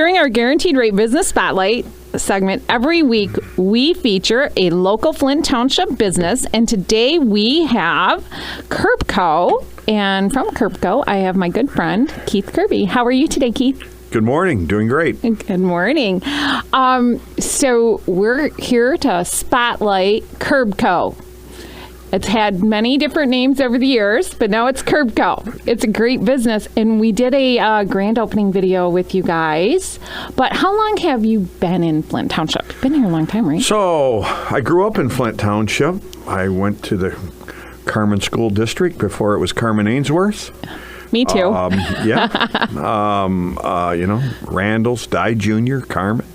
During our Guaranteed Rate Business Spotlight segment, every week we feature a local Flint Township business, and today we have Curbco. And from Curbco, I have my good friend, Keith Kirby. How are you today, Keith? Good morning. Doing great. Good morning. So we're here to spotlight Curbco. It's had many different names over the years, but now it's Curbco. It's a great business, and we did a grand opening video with you guys. But how long have you been in Flint Township? You've been here a long time, right? So I grew up in Flint Township. I went to the Carmen School District before it was Carmen Ainsworth. Me too. Randall's, Dye Jr., Carmen.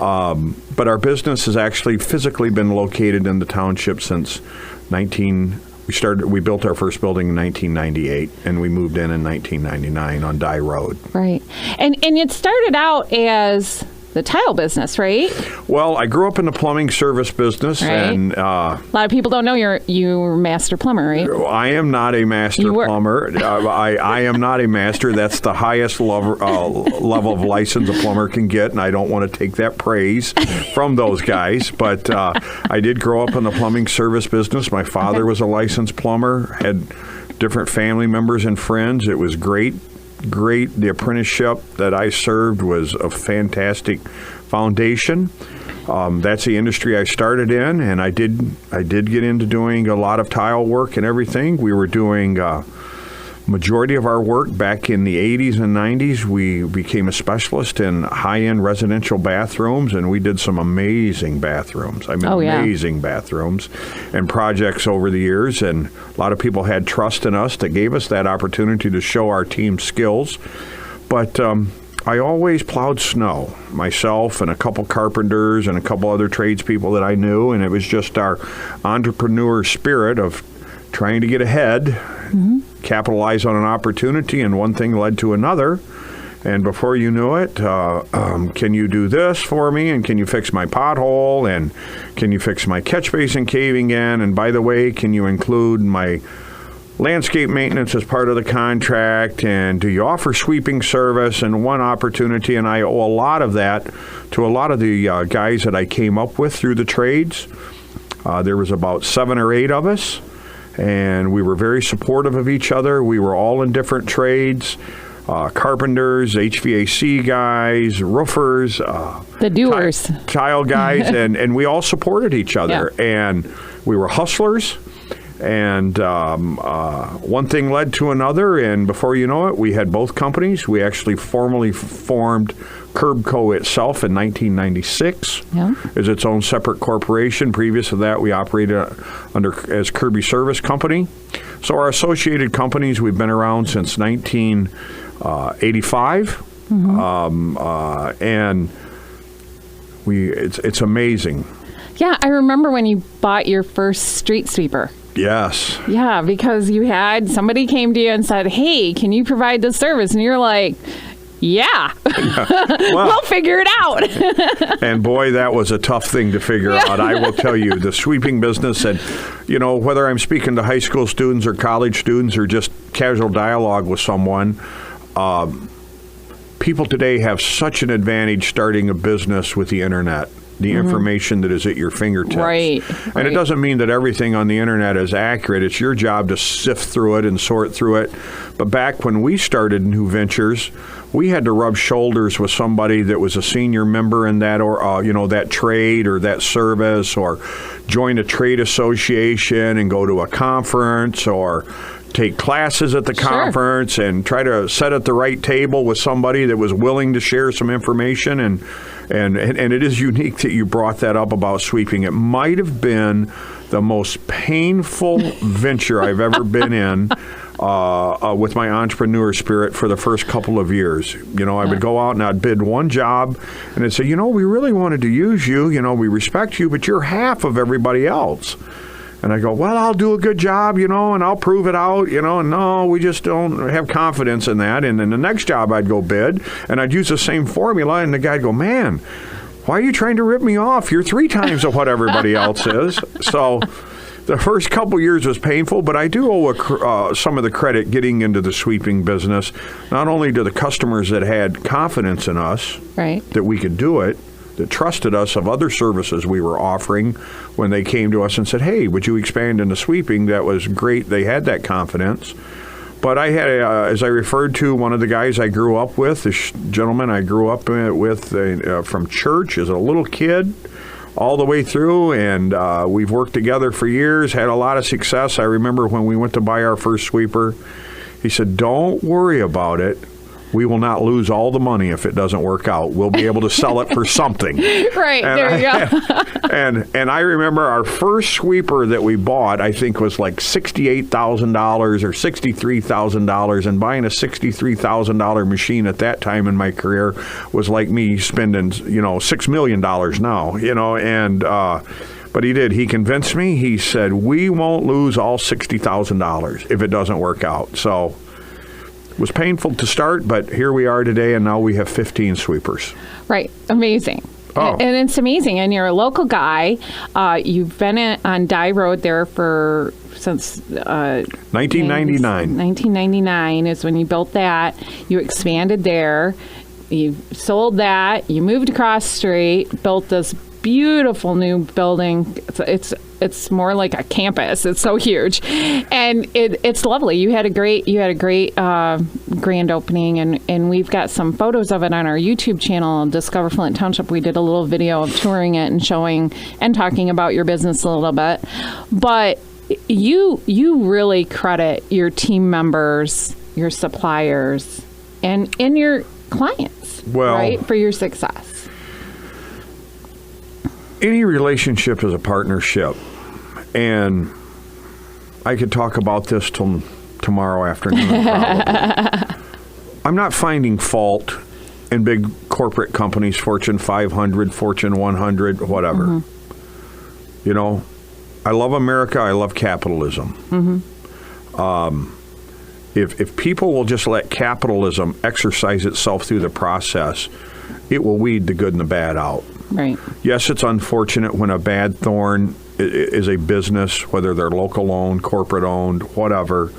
But our business has actually physically been located in the township since we built our first building in 1998, and we moved in 1999 on Dye Road. Right. And it started out as the tile business, right? Well, I grew up in the plumbing service business, right. And a lot of people don't know you're a master plumber, right? I am not a master plumber. I am not a master. That's the highest level of license a plumber can get, and I don't want to take that praise from those guys. But I did grow up in the plumbing service business. My father was a licensed plumber, had different family members and friends. It was great. The apprenticeship that I served was a fantastic foundation. That's the industry I started in, and I did get into doing a lot of tile work and everything. We were doing majority of our work back in the 80s and 90s. We became a specialist in high-end residential bathrooms, and we did some amazing bathrooms. Amazing bathrooms and projects over the years, and a lot of people had trust in us that gave us that opportunity to show our team skills. But I always plowed snow, myself and a couple carpenters and a couple other tradespeople that I knew, and it was just our entrepreneur spirit of trying to get ahead, capitalize on an opportunity, and one thing led to another. And before you knew it, can you do this for me? And can you fix my pothole? And can you fix my catch basin caving in? And by the way, can you include my landscape maintenance as part of the contract? And do you offer sweeping service? And one opportunity, and I owe a lot of that to a lot of the guys that I came up with through the trades. There was about 7 or 8 of us, and we were very supportive of each other. We were all in different trades. Carpenters, HVAC guys, roofers, the doers, tile guys, and we all supported each other. Yeah. And we were hustlers, and one thing led to another, and before you know it, we had both companies. We actually formally formed Curbco itself in 1996 as its own separate corporation. Previous to that, we operated as Kirby Service Company. So our associated companies, we've been around since 1985, and it's amazing. Yeah, I remember when you bought your first street sweeper. Yes. Yeah, because somebody came to you and said, "Hey, can you provide this service?" And you're like, yeah. We'll figure it out. And boy, that was a tough thing to figure out. I will tell you, the sweeping business, and whether I'm speaking to high school students or college students or just casual dialogue with someone, people today have such an advantage starting a business with the internet. The information that is at your fingertips. Right. And it doesn't mean that everything on the internet is accurate. It's your job to sift through it and sort through it. But back when we started new ventures, we had to rub shoulders with somebody that was a senior member in that, or that trade or that service, or join a trade association and go to a conference, or take classes at the conference and try to sit at the right table with somebody that was willing to share some information. And it is unique that you brought that up about sweeping. It might have been the most painful venture I've ever been in with my entrepreneur spirit for the first couple of years. I would go out and I'd bid one job, and I'd say, we really wanted to use you. We respect you, but you're half of everybody else. And I go, well, I'll do a good job, and I'll prove it out, and no, we just don't have confidence in that. And then the next job I'd go bid, and I'd use the same formula, and the guy'd go, man, why are you trying to rip me off? You're 3 times of what everybody else is. So The first couple years was painful, but I do owe some of the credit getting into the sweeping business, not only to the customers that had confidence in us, right, that we could do it, that trusted us of other services we were offering when they came to us and said, hey, would you expand into sweeping? That was great. They had that confidence. But I had, as I referred to, one of the guys I grew up with, this gentleman I grew up with from church as a little kid, all the way through, and we've worked together for years, had a lot of success. I remember when we went to buy our first sweeper, he said, don't worry about it. We will not lose all the money if it doesn't work out. We'll be able to sell it for something. Right, and there you go. and I remember our first sweeper that we bought, I think was like $68,000 or $63,000, and buying a $63,000 machine at that time in my career was like me spending, $6 million now, and but he did. He convinced me. He said, we won't lose all $60,000 if it doesn't work out. So it was painful to start, but here we are today, and now we have 15 sweepers. Right. Amazing. Oh. And it's amazing. And you're a local guy. You've been on Dye Road there since 1999. 1999 is when you built that. You expanded there. You sold that. You moved across the street, built this beautiful new building. It's more like a campus. It's so huge, and it's lovely. You had a great grand opening, and we've got some photos of it on our YouTube channel, Discover Flint Township. We did a little video of touring it and showing and talking about your business a little bit. But you really credit your team members, your suppliers, and your clients, right, for your success. Any relationship is a partnership, and I could talk about this till tomorrow afternoon, probably. I'm not finding fault in big corporate companies, Fortune 500, Fortune 100, whatever. Mm-hmm. I love America. I love capitalism. Mm-hmm. If people will just let capitalism exercise itself through the process, it will weed the good and the bad out. Right. Yes, it's unfortunate when a bad thorn is a business, whether they're local owned, corporate owned, whatever,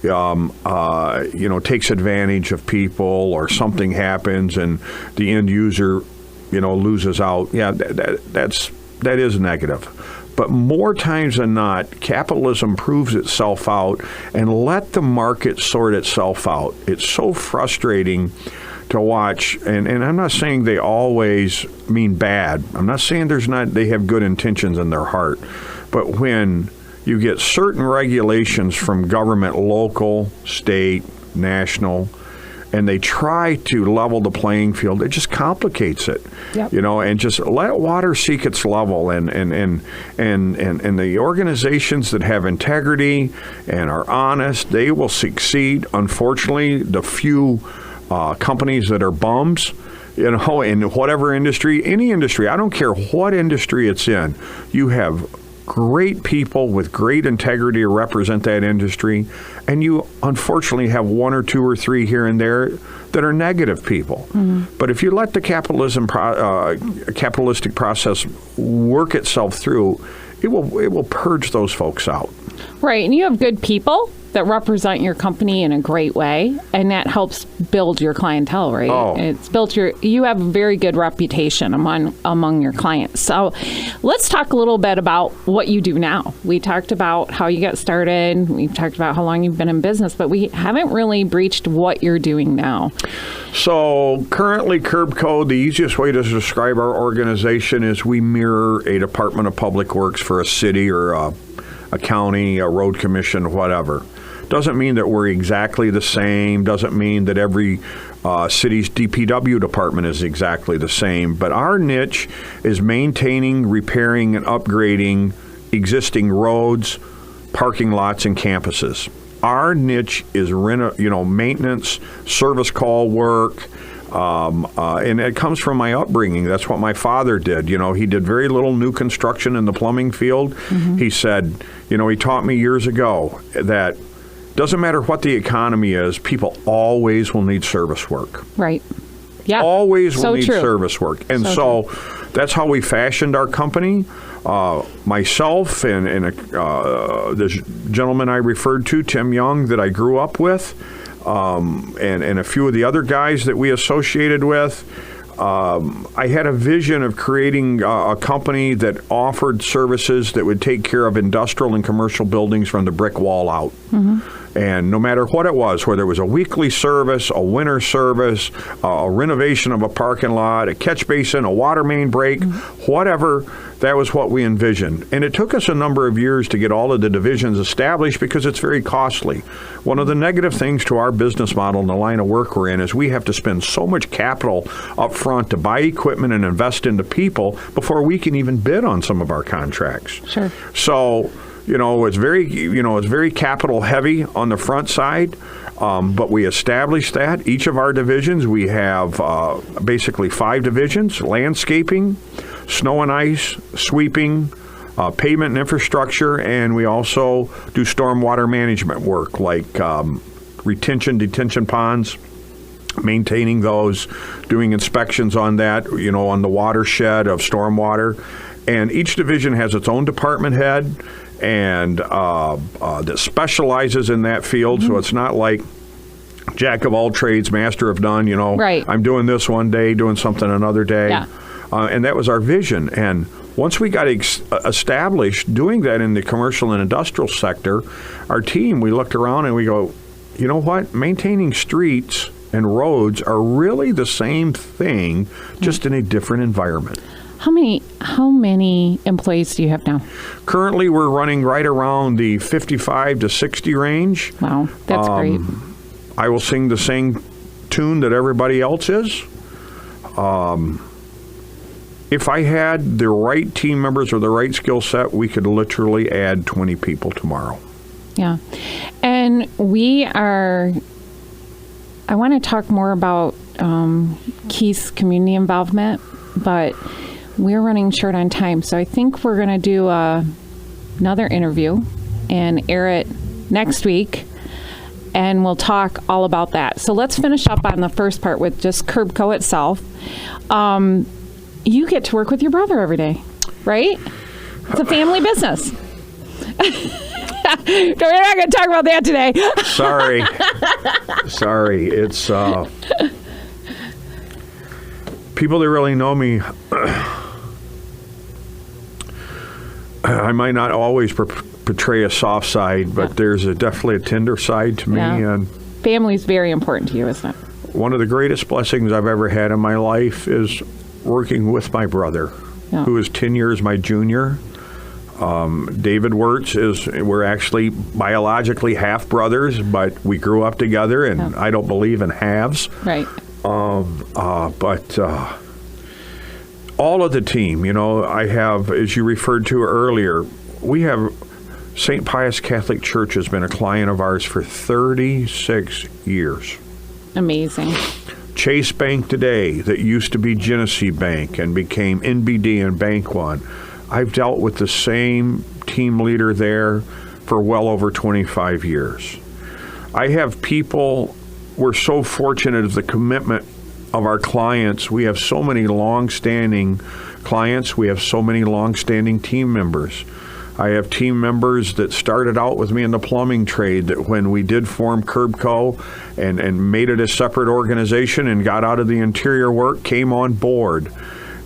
takes advantage of people, or something happens and the end user, loses out. Yeah, that is negative. But more times than not, capitalism proves itself out, and let the market sort itself out. It's so frustrating to watch, and I'm not saying they always mean bad. I'm not saying they have good intentions in their heart. But when you get certain regulations from government, local, state, national, and they try to level the playing field, it just complicates it. Yep. And just let water seek its level, and the organizations that have integrity and are honest, they will succeed. Unfortunately, the few companies that are bums, in whatever industry, any industry, I don't care what industry it's in, you have great people with great integrity to represent that industry, and you unfortunately have one or two or three here and there that are negative people. Mm-hmm. But if you let the capitalistic process work itself through, it will purge those folks out. Right, and you have good people that represent your company in a great way, and that helps build your clientele, right? Oh. It's built you have a very good reputation among your clients. So let's talk a little bit about what you do now. We talked about how you got started. We've talked about how long you've been in business, but we haven't really breached what you're doing now. So currently, Curbco, the easiest way to describe our organization is we mirror a Department of Public Works for a city or a county, a road commission, whatever. Doesn't mean that we're exactly the same. Doesn't mean that every city's DPW department is exactly the same. But our niche is maintaining, repairing, and upgrading existing roads, parking lots, and campuses. Our niche is maintenance, service call work, and it comes from my upbringing. That's what my father did. He did very little new construction in the plumbing field. Mm-hmm. He said, he taught me years ago that doesn't matter what the economy is, people always will need service work. Right. Yeah. Always will so need true. Service work. And so that's how we fashioned our company. myself and this gentleman I referred to, Tim Young, that I grew up with, and a few of the other guys that we associated with, I had a vision of creating a company that offered services that would take care of industrial and commercial buildings from the brick wall out. Mm-hmm. And no matter what it was, whether it was a weekly service, a winter service, a renovation of a parking lot, a catch basin, a water main break, whatever, that was what we envisioned. And it took us a number of years to get all of the divisions established because it's very costly. One of the negative things to our business model and the line of work we're in is we have to spend so much capital up front to buy equipment and invest into people before we can even bid on some of our contracts. Sure. So, it's very capital heavy on the front side, but we established that. Each of our divisions, we have basically 5 divisions: landscaping, snow and ice, sweeping, pavement and infrastructure, and we also do stormwater management work like detention ponds, maintaining those, doing inspections on that, on the watershed of stormwater. And each division has its own department head and that specializes in that field. Mm-hmm. So it's not like jack of all trades, master of none, Right. I'm doing this one day, doing something another day. Yeah. And that was our vision. And once we got established doing that in the commercial and industrial sector, our team, we looked around and we go, you know what? Maintaining streets and roads are really the same thing, just in a different environment. How many employees do you have now? Currently, we're running right around the 55 to 60 range. Wow, that's great. I will sing the same tune that everybody else is. If I had the right team members or the right skill set, we could literally add 20 people tomorrow. Yeah. And I want to talk more about Keith's community involvement, but we're running short on time. So I think we're going to do another interview and air it next week, and we'll talk all about that. So let's finish up on the first part with just Curbco itself. You get to work with your brother every day, right? It's a family business. We're not going to talk about that today. Sorry. It's people that really know me. I might not always portray a soft side, but there's definitely a tender side to me. Yeah. And family's very important to you, isn't it? One of the greatest blessings I've ever had in my life is working with my brother, who is 10 years my junior. David Wirtz we're actually biologically half brothers, but we grew up together, and I don't believe in halves. Right. But all of the team, I have, as you referred to earlier, we have St. Pius Catholic Church has been a client of ours for 36 years. Amazing. Chase Bank today, that used to be Genesee Bank and became NBD and Bank One. I've dealt with the same team leader there for well over 25 years. I have people, we're so fortunate of the commitment of our clients. We have so many long-standing clients. We have so many long-standing team members. I have team members that started out with me in the plumbing trade that when we did form Curbco and made it a separate organization and got out of the interior work, came on board.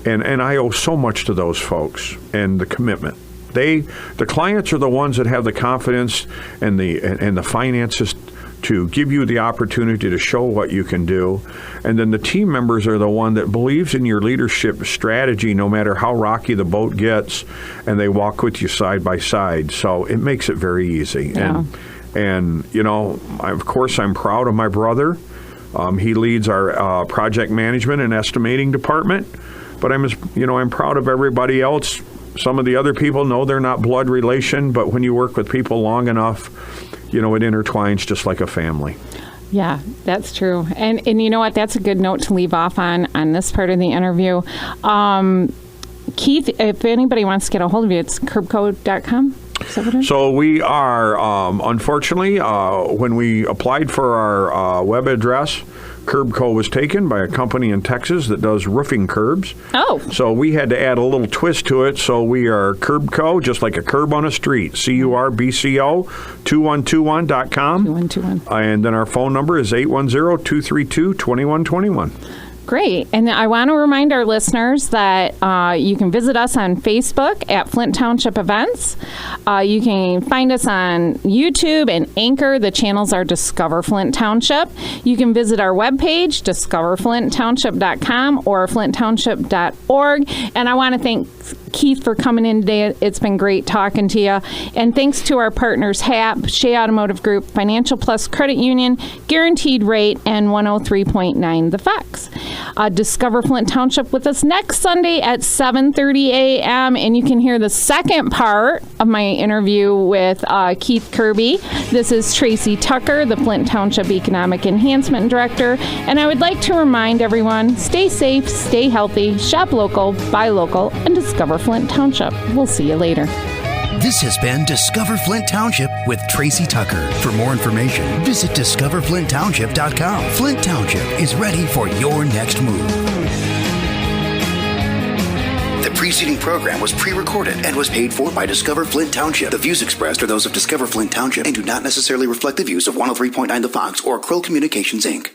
And I owe so much to those folks and the commitment. The clients are the ones that have the confidence and the finances to give you the opportunity to show what you can do. And then the team members are the one that believes in your leadership strategy no matter how rocky the boat gets, and they walk with you side by side. So it makes it very easy. Yeah. And of course, I'm proud of my brother. He leads our project management and estimating department. But I'm proud of everybody else. Some of the other people know they're not blood relation, but when you work with people long enough, it intertwines just like a family. Yeah, that's true. And you know what? That's a good note to leave off on this part of the interview. Keith, if anybody wants to get a hold of you, it's curbco.com. Is that what it is? So we are, unfortunately, when we applied for our web address, Curbco was taken by a company in Texas that does roofing curbs. Oh. So we had to add a little twist to it. So we are Curbco, just like a curb on a street. CURBCO 2121.com. 2121. And then our phone number is 810-232-2121. Great. And I want to remind our listeners that you can visit us on Facebook at Flint Township Events. You can find us on YouTube and Anchor. The channels are Discover Flint Township. You can visit our webpage, discoverflinttownship.com or flinttownship.org. And I want to thank Keith for coming in today. It's been great talking to you. And thanks to our partners, HAP, Shea Automotive Group, Financial Plus Credit Union, Guaranteed Rate, and 103.9 The Fox. Discover Flint Township with us next Sunday at 7:30 a.m. And you can hear the second part of my interview with Keith Kirby. This is Tracey Tucker, the Flint Township Economic Enhancement Director. And I would like to remind everyone, stay safe, stay healthy, shop local, buy local, and discover Flint Township. We'll see you later. This has been Discover Flint Township with Tracey Tucker. For more information, visit discoverflinttownship.com. Flint Township is ready for your next move. The preceding program was pre-recorded and was paid for by Discover Flint Township. The views expressed are those of Discover Flint Township and do not necessarily reflect the views of 103.9 The Fox or Krill Communications, Inc.